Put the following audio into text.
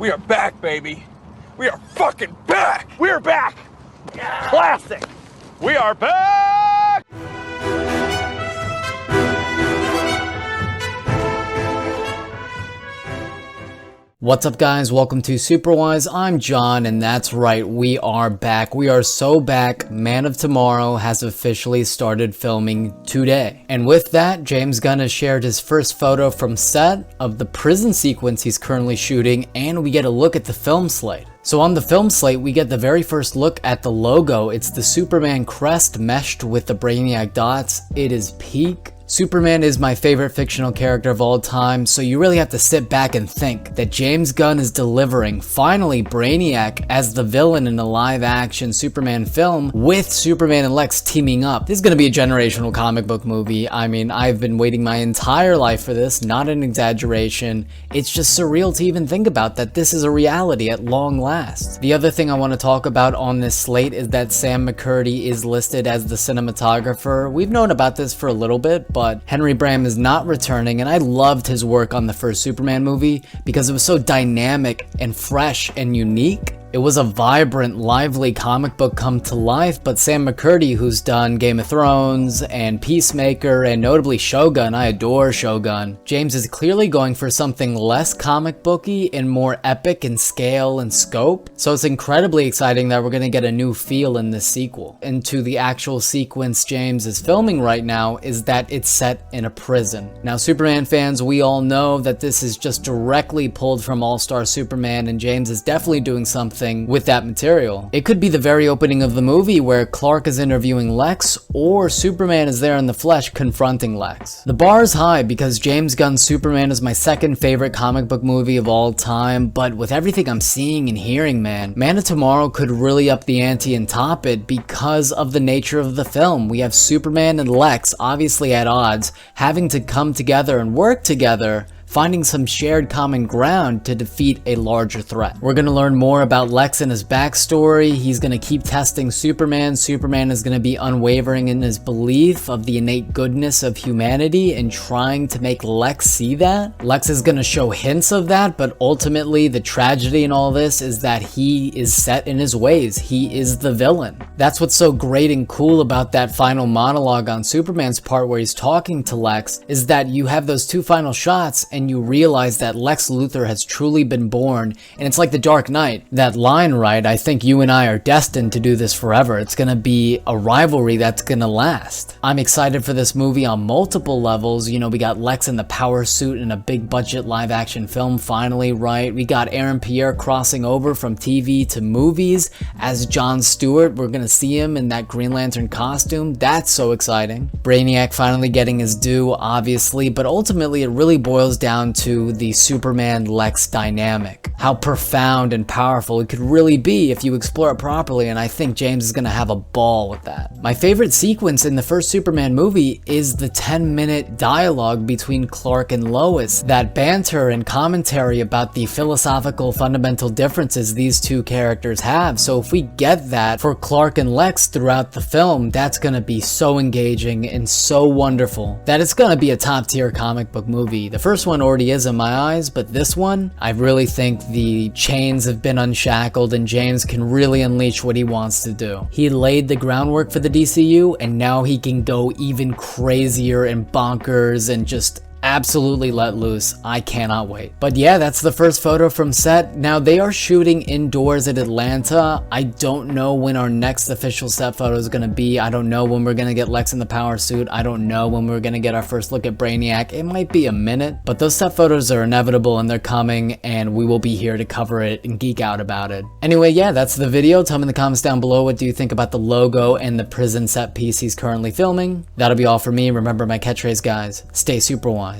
We are back, baby. We are fucking back. We're back. Yeah. Classic. We are back. What's up, guys? Welcome to Superwise. I'm John, and that's right, we are back. We are so back. Man of Tomorrow has officially started filming today. And with that, James Gunn has shared his first photo from set of the prison sequence he's currently shooting, and we get a look at the film slate. So on the film slate, we get the very first look at the logo. It's the Superman crest meshed with the Brainiac dots. It is peak. Superman is my favorite fictional character of all time, so you really have to sit back and think that James Gunn is delivering, finally, Brainiac as the villain in a live-action Superman film with Superman and Lex teaming up. This is going to be a generational comic book movie. I mean, I've been waiting my entire life for this, not an exaggeration. It's just surreal to even think about that this is a reality at long last. The other thing I want to talk about on this slate is that Sam McCurdy is listed as the cinematographer. We've known about this for a little bit, but Henry Bram is not returning, and I loved his work on the first Superman movie because it was so dynamic and fresh and unique. It was a vibrant, lively comic book come to life, but Sam McCurdy, who's done Game of Thrones and Peacemaker and notably Shogun, I adore Shogun, James is clearly going for something less comic booky and more epic in scale and scope. So it's incredibly exciting that we're going to get a new feel in this sequel. And to the actual sequence James is filming right now is that it's set in a prison. Now, Superman fans, we all know that this is just directly pulled from All-Star Superman, and James is definitely doing something with that material. It could be the very opening of the movie where Clark is interviewing Lex, or Superman is there in the flesh confronting Lex. The bar is high because James Gunn's Superman is my second favorite comic book movie of all time, but with everything I'm seeing and hearing, Man of Tomorrow could really up the ante and top it because of the nature of the film. We have Superman and Lex, obviously at odds, having to come together and work together, finding some shared common ground to defeat a larger threat. We're going to learn more about Lex and his backstory. He's going to keep testing Superman. Superman is going to be unwavering in his belief of the innate goodness of humanity and trying to make Lex see that. Lex is going to show hints of that, but ultimately the tragedy in all this is that he is set in his ways. He is the villain. That's what's so great and cool about that final monologue on Superman's part where he's talking to Lex, is that you have those two final shots and you realize that Lex Luthor has truly been born, and it's like the Dark Knight. That line, right? I think you and I are destined to do this forever. It's gonna be a rivalry that's gonna last. I'm excited for this movie on multiple levels. You know, we got Lex in the power suit in a big budget live action film finally, right? We got Pierre crossing over from TV to movies as John Stewart. We're gonna see him in that Green Lantern costume. That's so exciting. Brainiac finally getting his due, obviously, but ultimately it really boils down to the Superman-Lex dynamic. How profound and powerful it could really be if you explore it properly, and I think James is gonna have a ball with that. My favorite sequence in the first Superman movie is the 10-minute dialogue between Clark and Lois. That banter and commentary about the philosophical fundamental differences these two characters have. So if we get that for Clark and Lex throughout the film, that's gonna be so engaging and so wonderful that it's gonna be a top-tier comic book movie. The first one already is in my eyes, but this one, I really think the chains have been unshackled and James can really unleash what he wants to do. He laid the groundwork for the DCU, and now he can go even crazier and bonkers and just absolutely let loose. I cannot wait. But yeah, that's the first photo from set. Now they are shooting indoors at Atlanta. I don't know when our next official set photo is going to be. I don't know when we're going to get Lex in the power suit. I don't know when we're going to get our first look at Brainiac. It might be a minute, but those set photos are inevitable and they're coming, and we will be here to cover it and geek out about it. Anyway, yeah, that's the video. Tell me in the comments down below, what do you think about the logo and the prison set piece he's currently filming? That'll be all for me. Remember my catchphrase, guys. Stay super wise.